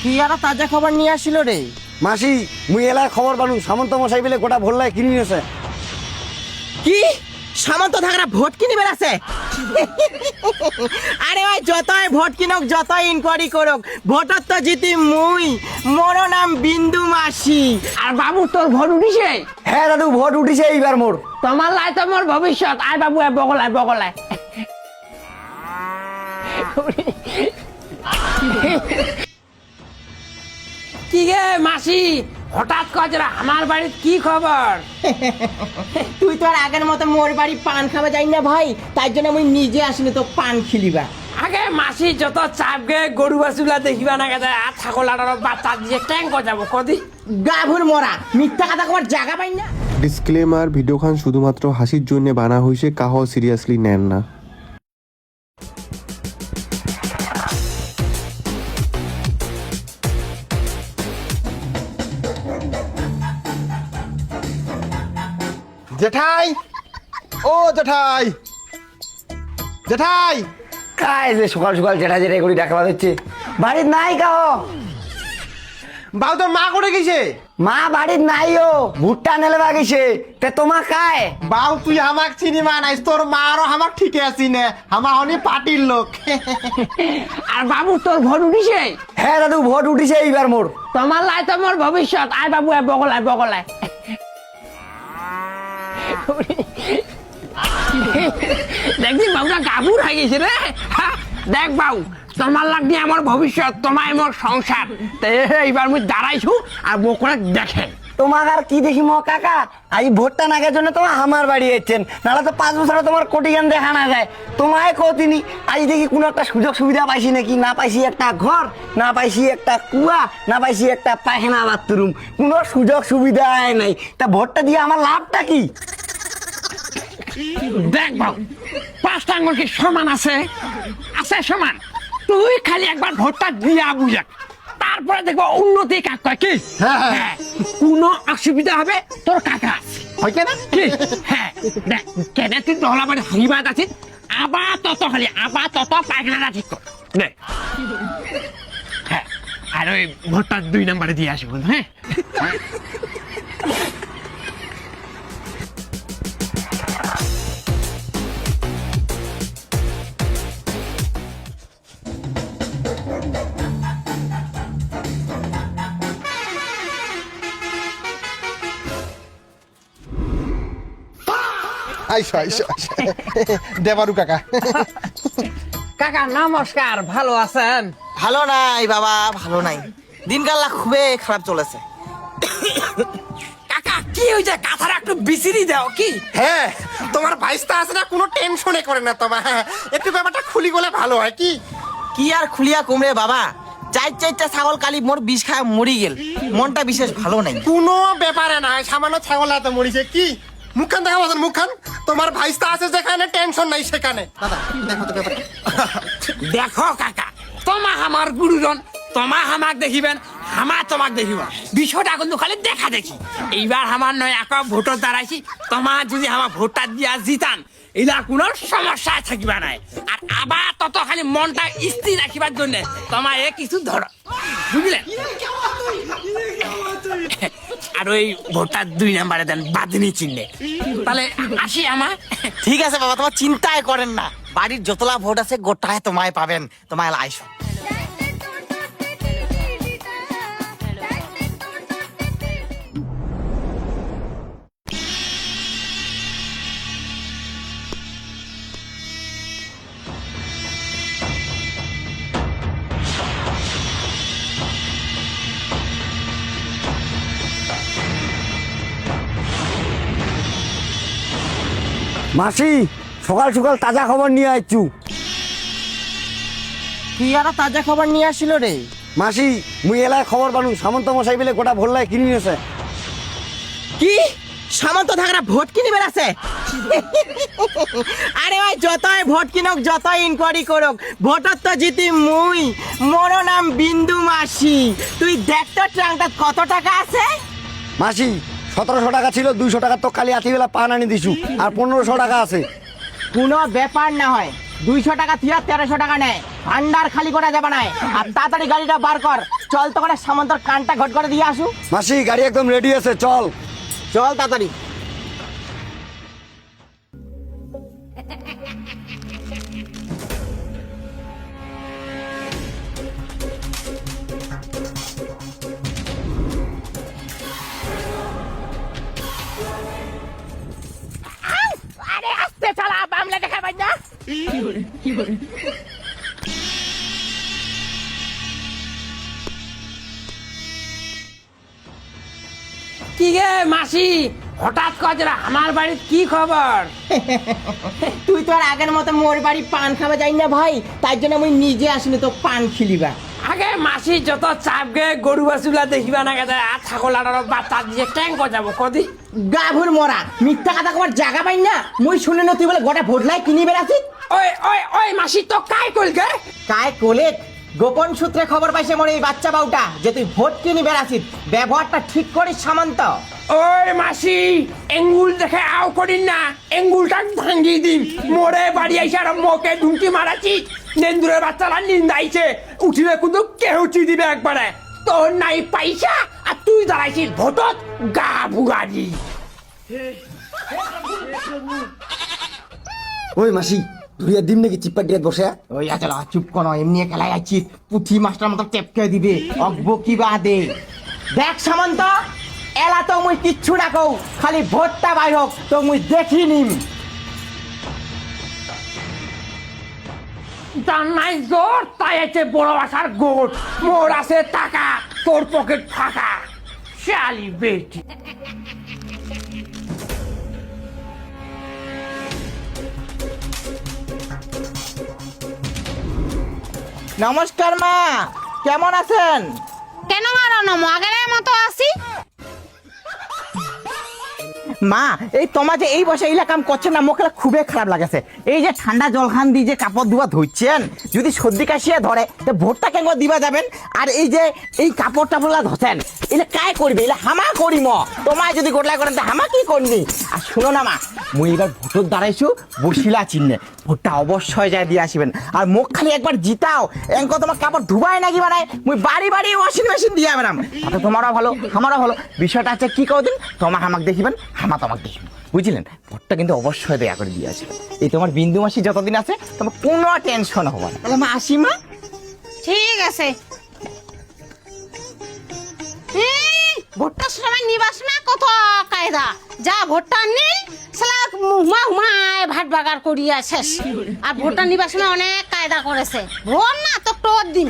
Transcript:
কি আর তাজা খবর নিয়ে আসিল রে? মাসি মুই এলার খবর পানু সামন্ত মশাই বলে গোটা ভোল্লায় কিনে নিয়েছে। কি সামন্ত থাকরা ভোট কিনে বেড়াছে? আরে ভাই যতই ভোট কিনক যতই ইনকোয়ারি করুক ভোটত তো জিতি মুই। মোর নাম বিন্দু মাসি। আর বাবু তোর ভোট উঠিছে? হ্যাঁ দাদু ভোট উঠিছে এইবার মোর। তোমার লাই তো মোর ভবিষ্যৎ। আয় বাবু আয় বগলায় বগলায়। কি গে মাসি হঠাৎ কজরা আমার বাড়ির কি খবর? তুই তো আর আগের মতো মোর বাড়ি পান খাওয়া যাই না ভাই, তাই জন্য আমি নিজে আসিনি তো পান খিলিবা। আগে মাসি যত চাপ গে গরু বাছুলা দেখিবা না গেছে আর ছাগল আটার বাচ্চা দিয়ে ট্যাঙ্ক যাবো কদি গাভুর মরা মিথ্যা কথা কবার জায়গা পাই না। ডিসক্লেমার ভিডিওখান শুধুমাত্র হাসির জন্য বানা হয়েছে, কাহ সিরিয়াসলি নেন না। জেঠাই, ও জেঠাই, জেঠাই কাই যে সকাল সকাল জেঠা জেঠাই করে ডাকা হচ্ছে। বাড়ির নাই কাহ? বাবু তোর মা করে গেছে? মা বাড়ির নাই, ও ভুট্টা নেলেবা গেছে। তে তোমার কায়? বাবু তুই আমাক চিনি মা নাই, তোর মা আরো আমাক ঠিকে আছি না, আমার অনেক পার্টির লোক। আর বাবু তোর ভোট উঠিছে? হ্যাঁ দাদু ভোট উঠিছে এইবার মোর। তোমার লাই তো মোর ভবিষ্যৎ। আয় বাবু আয় বগলায় বগলায়। দেখবি বাবুরা গাবুর হয়ে গেছে রে। দেখ বাবু তোমার লাগনি আমার ভবিষ্যৎ, তোমায় মোর সংসার। এইবার মুই দাঁড়াইছু আর বকরা দেখেন তোমার আর কি দেখি মো কাকা, আজ ভোটটা নাগের জন্য তোমার আমার বাড়ি এসছেন, নাহলে তো 5 বছরে তোমার কোটি গান দেখা না যায়। তোমায় কতিনি আজ দেখি কোনো একটা সুযোগ সুবিধা পাইছি নাকি, না পাইছি একটা ঘর, না পাইছি একটা কুয়া, না পাইছি একটা পায়খানা বাথরুম, কোনো সুযোগ সুবিধাই নাই। তা ভোটটা দিয়ে আমার লাভটা কি? দেখ বাবু 5টা আঙ্গুল কি সমান আছে? আছে সমান। তুই খালি একবার ভোটটা দিয়া বুঝা, তারপরে দেখবো উন্নতি কাক কয় কি। হ্যাঁ, কোনো অসুবিধা হবে তোর কাকা আছে হইছে না কি? হ্যাঁ দেখ কেন তুই দহলা বাড়ি হারিবাদ আছিস, আবার তত খালি আবার তত পায়খানাটা ঠিক কর। দেখ হ্যাঁ, আর ওই ভোটটা 2 নম্বরে দিয়ে আসবো। হ্যাঁ আইসো আইসো আইসো। দেবারু কাকা। কাকা নমস্কার, ভালো আছেন? ভালো নাই বাবা, ভালো নাই, দিনকাল খুবই খারাপ চলেছে। কাকা কি হয়েছে? কাঁথাটা একটু বিছিরি দাও কি। হ্যাঁ তোমার ভাইস্তা আছে না, কোনো টেনশনে করে না তোমার, একটু ব্যাপারটা খুলি গেলে ভালো হয় কি। কি আর খুলিয়া কমরে বাবা, 4 ছাগল কালি মোর বিষ খায় মরি গেল, মনটা বিশেষ ভালো নাই। কোনো ব্যাপারে না, সামান্য ছাগল হাতে মরিছে কি। মুখখান দেখা বলেন, মুখখান তোমার ভাইস্তা আছে যেখানে টেনশন নাই সেখানে। দাদা দেখো তো ব্যাপারটা। দেখো কাকা, তোমা আমার গুরুজন, তোমা আমাক দেখিবেন, আমা তোমাক দেখিব, বিষয়টা কিন্তু খালি দেখা দেখি। এইবার আমার নয় একা ভোটর দাঁড়াইছি, তোমা যদি আমার ভোটটা দিয়া জিতান এলা কোনো সমস্যা থাকিবা নাই। আর আবার তত খালি মনটা স্থির রাখিবার জন্য তোমার এ কিছু ধরো, বুঝলেন? আর ওই ভোটটা 2 নম্বরে দেন, বাদনি চিহ্নে। তাহলে আসি আমার। ঠিক আছে বাবা, তোমার চিন্তাই করেন না, বাড়ির যতলা ভোট আছে গোটায় তোমায় পাবেন, তোমায় আইসো। মাসি সকাল সকাল তাজা খবর নিয়ে আসছু। কি আর তাজা খবর নিয়ে আসিল রে? মাসি মুই এলার খবর পানু সামন্ত মশাই বলে গোটা ভোল্লায় কিনে নিয়েছে। কি সামন্ত থাকরা ভোট কিনে বেড়াছে? আরে ভাই যতই ভোট কিনক যতই ইনকোয়ারি করুক ভোটত তো জিতি মুই। মোর নাম বিন্দু মাসি। তুই দেখ তো ট্রাঙ্কটা কত টাকা আছে। মাসি 1700 টাকা ছিল, 200 টাকা তো খালি আতি বেলা পান আনি দিছু, আর 1500 টাকা আছে। কোনো ব্যাপার না হয়, 200 টাকা তুই আর 1300 টাকা নেয়, ভান্ডার খালি করা যাবে না। আর তাড়াতাড়ি গাড়িটা বার কর, চল তো করে সামন্তর কানটা ঘট করে দিয়ে আসু। মাসি গাড়ি একদম রেডি আছে, চল। চল তাড়াতাড়ি। আরে আস্তে চালা, বামলা দেখা পাই না। কি গে মাসি, হঠাৎ করে আমার বাড়ির কি খবর? তুই তো আর আগের মতো মোর বাড়ি পান খাওয়া যাই না ভাই, তাই জন্য আমি নিজে আসিনি তো পান খিলিবা। আগে মাসি যত চাপ গে গরু বাছুলা দেখিবা না গেছে, আর ছাগল আর বাচ্চা দিয়ে ট্যাঙ্ক যাবো কদি গাভুর মরা, মিথ্যা কথা কবার জায়গা পাই না। মুই শুনে না তুই বলে গোটা ভোটলাই কিনি বেড়াছিস। ওই ওই ওই মাসি তো কাই কল গে? কায় কোলে গোপন সূত্রে খবর পাইছে মোর এই বাচ্চা বাউটা যে তুই ভোট কিনি বেড়াছিস। ব্যবহারটা ঠিক করিস সামন্ত। ওই মাসি, এঙ্গুল দেখে আও করিন না, এঙ্গুলটা ভাঙ্গি দিন। মোরে বাড়ি আইসে আর মোকে ধুমকি মারাচ্ছি, নেন্দুরের বাচ্চারা নিন্দাইছে, উঠিলে কিন্তু কেউ দিবে একবারে। তোর নাই পয়সা আর তুই দাঁড়াইছিস ভোটত গা ভুগারি। ওই মাসি ধুইয়া দিম নাকি চিপ্পা ডিয়াত বসে? ওই চলো চুপ করো, এমনি খেলায় আছিস, পুঁথি মাস্টার মতো টেপকে দিবে, অজ্ঞ কি বা দে। দেখ সামন্ত, এলা তো মুই কিচ্ছু না কও, খালি ভোটটা বাইর হোক তো মুই দেখি নিম। তার নাই জোর, তাই আছে বড় আসার গোট। মোর আছে টাকা, তোর পকেট ফাঁকা। শালি বেটি। নমস্কার মা, কেমন আছেন? কেন মারানো আগের মতো আছি? মা এই তোমার যে এই বসে এইলা কাম করছেন না, মুখে খুবই খারাপ লাগেছে। এই যে ঠান্ডা জল খান দিয়ে যে কাপড় ধোয়া ধুচ্ছেন, যদি সর্দি কাশিয়ে ধরে তো ভোটটা কেন দিবা যাবেন? আর এই যে এই কাপড় টাপড় ধোছেন, এলে কায় করবে? এলে হামা করিম, তোমায় যদি গোটলা করেন তো হামা কি করবি? আর শুনো না মা, মুই এবার ভোটত দাঁড়াইছু বসিলা চিহ্নে, ভোটটা অবশ্যই যায় দিয়ে আসিবেন। আর মুখ খালি একবার জিতাও, এঙ্ক তোমার কাপড় ধুবাই নাকি বানাই, মুই বাড়ি বাড়ি ওয়াশিং মেশিন দিয়ে বেড়াম, তাতে তোমারও ভালো আমারও ভালো। বিষয়টা আছে কি কদিন তোমার হামাক দেখিবেন, হামা তোমাকে দেখিবেন, বুঝলেন? ভোটটা কিন্তু অবশ্যই দেয়া করে দিয়ে আসবেন। এই তোমার বিন্দু মাসি যতদিন আছে তোমার কোনো টেনশন হবে না। তাহলে মা আসি মা। ঠিক আছে। ভোটটার সময় নিবাস না কত কায়দা, যা ভোটটা নি সালা হুমা হুমায় ভাট বাগার করিয়া শেষ। আর ভোটটা নিবাস না অনেক কায়দা করেছে, ভোট না তো টোর দিন।